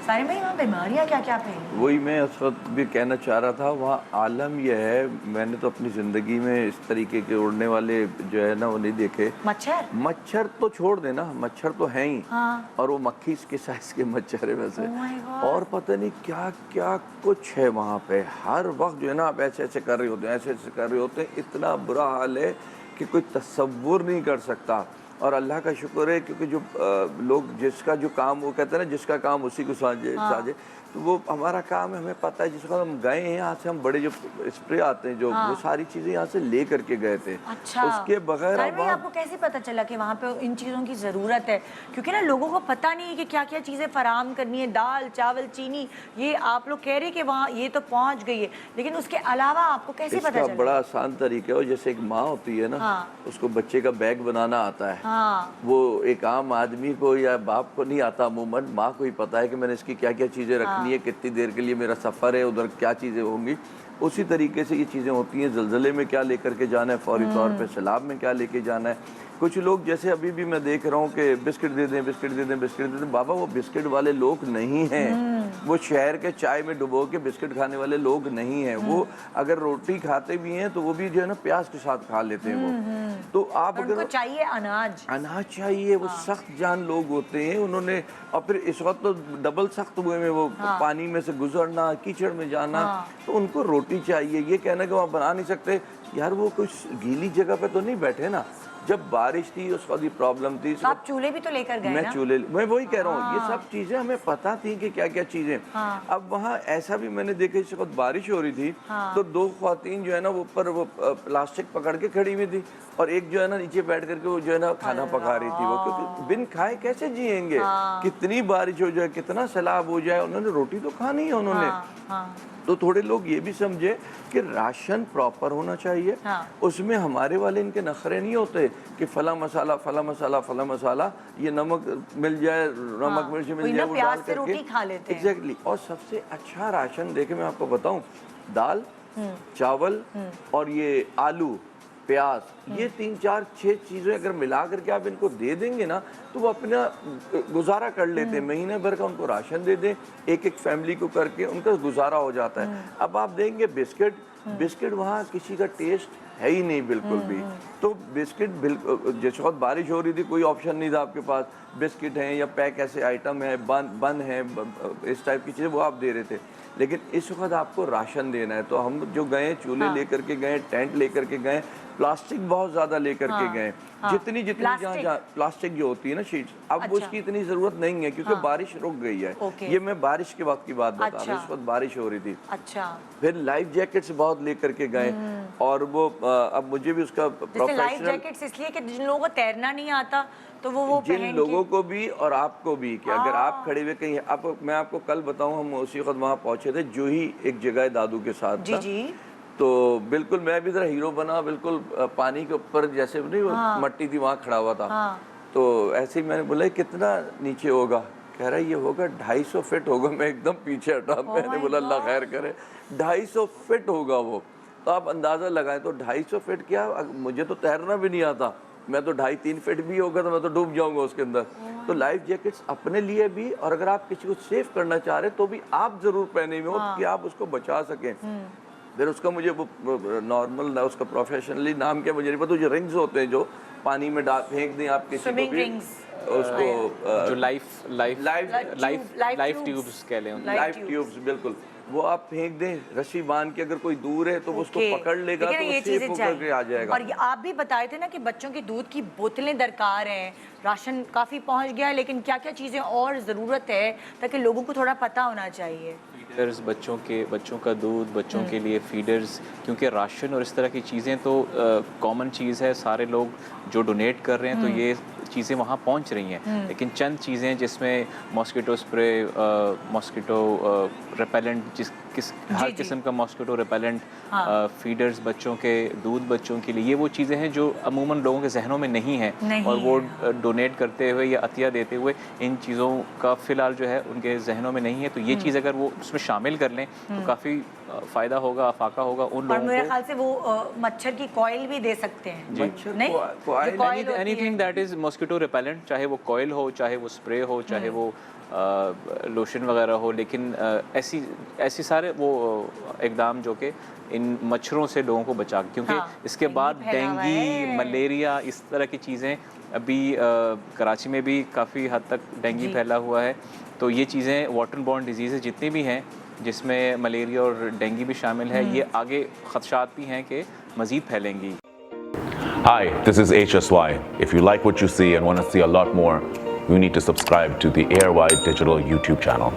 सारे भाई वहाँ बीमारियाँ क्या क्या फैली? वही मैं उस वक्त भी कहना चाह रहा था, वहाँ आलम यह है, मैंने तो अपनी ज़िंदगी में इस तरीके के उड़ने वाले जो है ना वो नहीं देखे। मच्छर? मच्छर तो छोड़ देना, मच्छर तो हैं ही। हाँ। और वो मक्खी के साइज के मच्छर है वैसे। Oh my God। और पता नहीं क्या क्या कुछ है वहाँ पे, हर वक्त जो है ना आप ऐसे ऐसे कर रहे होते हैं, ऐसे ऐसे कर रहे होते हैं, इतना बुरा हाल है कि कोई तसव्वुर नहीं कर सकता। और अल्लाह का शुक्र है क्योंकि जो लोग जिसका जो काम, वो कहते हैं ना जिसका काम उसी को साझे साझे, तो वो हमारा काम है, हमें पता है। जिसका हम गए हैं यहाँ से, हम बड़े जो स्प्रे आते हैं जो, वो सारी चीज़ें यहाँ से ले करके गए थे। अच्छा। उसके बगैर साहिर भाई आपको कैसे पता चला कि वहाँ पे इन चीज़ों की ज़रूरत है? क्योंकि ना लोगों को पता नहीं है कि क्या क्या चीज़ें फराहम करनी है, दाल चावल चीनी, ये आप लोग कह रहे कि वहाँ ये तो पहुँच गई है, लेकिन उसके अलावा आपको कैसे पता इसका चला? बड़ा आसान तरीका है, जैसे एक माँ होती है ना, उसको बच्चे का बैग बनाना आता है। वो एक आम आदमी को या बाप को नहीं आता, अमूमन माँ को ही पता है कि मैंने इसकी क्या क्या चीज़ें रखनी है, कितनी देर के लिए मेरा सफ़र है, उधर क्या चीज़ें होंगी। उसी तरीके से ये चीज़ें होती हैं, ज़लज़ले में क्या लेकर के जाना है, फौरी तौर पे सैलाब में क्या लेके जाना है। कुछ लोग जैसे अभी भी मैं देख रहा हूँ कि बिस्किट दे दें, बिस्किट दे दें, बिस्किट दे दें। बाबा वो बिस्किट वाले लोग नहीं हैं, वो शहर के चाय में डुबो के बिस्किट खाने वाले लोग नहीं हैं। वो अगर रोटी खाते भी हैं तो वो भी जो है ना प्याज के साथ खा लेते हैं वो। तो आप अगर उनको चाहिए अनाज, अनाज चाहिए, वो सख्त जान लोग होते हैं, उन्होंने और फिर इस वक्त तो डबल सख्त हुए में वो पानी में से गुजरना, कीचड़ में जाना, तो उनको रोटी चाहिए। ये कहना कि वहाँ बना नहीं सकते, यार वो कुछ गीली जगह पे तो नहीं बैठे ना। जब बारिश थी उस वक्त प्रॉब्लम थी, तो आप चूल्हे भी तो लेकर गए ना? मैं वही कह रहा हूँ, ये सब चीजें हमें पता थी कि क्या क्या चीजें। अब वहाँ ऐसा भी मैंने देखा, इस वक्त बारिश हो रही थी तो दो ख्वातीन जो है ना वो ऊपर वो प्लास्टिक पकड़ के खड़ी हुई थी, और एक जो है ना नीचे बैठ करके वो जो है ना खाना पका रही थी। वो क्योंकि बिन खाए कैसे जिएंगे, कितनी बारिश हो जाए, कितना सैलाब हो जाए, उन्होंने रोटी तो खानी है उन्होंने। तो थोड़े लोग ये भी समझे कि राशन प्रॉपर होना चाहिए। उसमें हमारे वाले इनके नखरे नहीं होते कि फला मसाला फला मसाला फला मसाला, ये नमक मिल जाए, नमक मिर्च मिल जाए, वो डाल करके। एग्जैक्टली। और सबसे अच्छा राशन देखे मैं आपको बताऊं, दाल चावल और ये आलू प्याज, ये 3 4 6 चीज़ें अगर मिला करके आप इनको दे देंगे ना तो वो अपना गुजारा कर लेते हैं। महीने भर का उनको राशन दे दें, एक एक फैमिली को करके उनका गुजारा हो जाता है। अब आप देंगे बिस्किट वहाँ किसी का टेस्ट है ही नहीं बिल्कुल भी। तो बिस्किट बिल्कुल, जिस वक्त बारिश हो रही थी कोई ऑप्शन नहीं था आपके पास, बिस्किट हैं या पैक ऐसे आइटम है, बन है, इस टाइप की चीज़ें वो आप दे रहे थे। लेकिन इस वक्त आपको राशन देना है, तो हम जो गए चूल्हे लेकर के गए, टेंट लेकर के गए, प्लास्टिक बहुत ज्यादा लेकर के गए, जितनी जहाँ प्लास्टिक जो होती है ना शीट्स, अब वो उसकी इतनी जरूरत नहीं है क्योंकि बारिश रुक गई है। ये मैं बारिश के वक्त की बात बता रहा हूँ, इस वक्त बारिश हो रही थी। अच्छा। फिर लाइफ जैकेट्स बहुत लेकर के गए, और वो अब मुझे भी उसका प्रोफेशनल लाइफ जैकेट्स इसलिए कि जिन लोगों को तैरना नहीं आता तो वो जिन लोगों को भी और आपको भी, कि अगर आप खड़े हुए कहीं, अब मैं आपको कल बताऊं, हम उसी वक्त वहाँ पहुंचे थे, जो ही एक जगह है दादू के साथ जी जी। तो बिल्कुल मैं भी जरा हीरो बना, बिल्कुल पानी के ऊपर जैसे नहीं वो मट्टी थी वहाँ खड़ा हुआ था। तो ऐसे ही मैंने बोला कितना नीचे होगा, कह रहा है ये होगा 250 फीट होगा। मैं एकदम पीछे हटा, मैंने बोला अल्लाह खैर करे, 250 फीट होगा वो। तो आप अंदाज़ा लगाएं, तो 250 फीट क्या, मुझे तो तैरना भी नहीं आता, मैं तो 2.5-3 फीट भी होगा तो मैं तो डूब जाऊंगा उसके अंदर। तो लाइफ जैकेट्स अपने लिए भी, और अगर आप किसी को सेव करना चाह रहे तो भी आप जरूर पहने हुए हो कि आप उसको बचा सकें। फिर उसका मुझे वो नॉर्मल उसका प्रोफेशनली नाम क्या मुझे नहीं पता, जो रिंग्स होते हैं जो पानी में डाल फेंक दें आप किसी को भी, उसको जो लाइफ ट्यूब्स कह लें, लाइफ ट्यूब्स, बिल्कुल वो आप फेंक दें, रस्सी बांध के, अगर कोई दूर है तो उसको पकड़ लेगा तो वो सेफ होकर के आ जाएगा। और आप भी बताए थे ना कि बच्चों की दूध की बोतलें दरकार हैं, राशन काफ़ी पहुंच गया है, लेकिन क्या क्या चीज़ें और ज़रूरत है ताकि लोगों को थोड़ा पता होना चाहिए। फीडर्स, बच्चों का दूध, बच्चों के लिए फीडर्स, क्योंकि राशन और इस तरह की चीज़ें तो कॉमन चीज़ है, सारे लोग जो डोनेट कर रहे हैं तो ये चीज़ें वहाँ पहुँच रही हैं। लेकिन चंद चीज़ें जिसमें मॉस्किटो स्प्रे, मॉस्किटो रिपेलेंट, हर किस्म का मॉस्किटो रिपेलेंट, फीडर्स बच्चों के, दूध बच्चों के लिए, ये वो चीज़ें हैं जो अमूमन लोगों के जहनों में नहीं है, और वो डोनेट करते हुए या अतिया देते हुए इन चीज़ों का फ़िलहाल जो है उनके जहनों में नहीं है। तो ये चीज़ अगर वो उसमें शामिल कर लें तो काफ़ी फ़ायदा होगा, अफाका होगा उन लोगों को। मेरे ख्याल से वो मच्छर की कॉइल भी दे सकते हैं। नहीं, anything that is mosquito repellent, चाहे वो कॉइल हो, चाहे वो स्प्रे हो, चाहे वो लोशन वगैरह हो, लेकिन ऐसी सारे वो इकदाम जो कि इन मच्छरों से लोगों को बचा, क्योंकि हाँ, इसके बाद फैला हुआ डेंगी, है। मलेरिया, इस तरह की चीज़ें अभी कराची में भी काफ़ी हद तक डेंगी फैला हुआ है। तो ये चीज़ें वाटर बॉर्न डिजीज़ जितनी भी हैं, जिसमें मलेरिया और डेंगी भी शामिल है, ये आगे खदशात भी हैं कि मज़ीद फैलेंगी। Hi, this is HSY. If you like what you see and want to see a lot more, you need to subscribe to the AirWide Digital YouTube channel.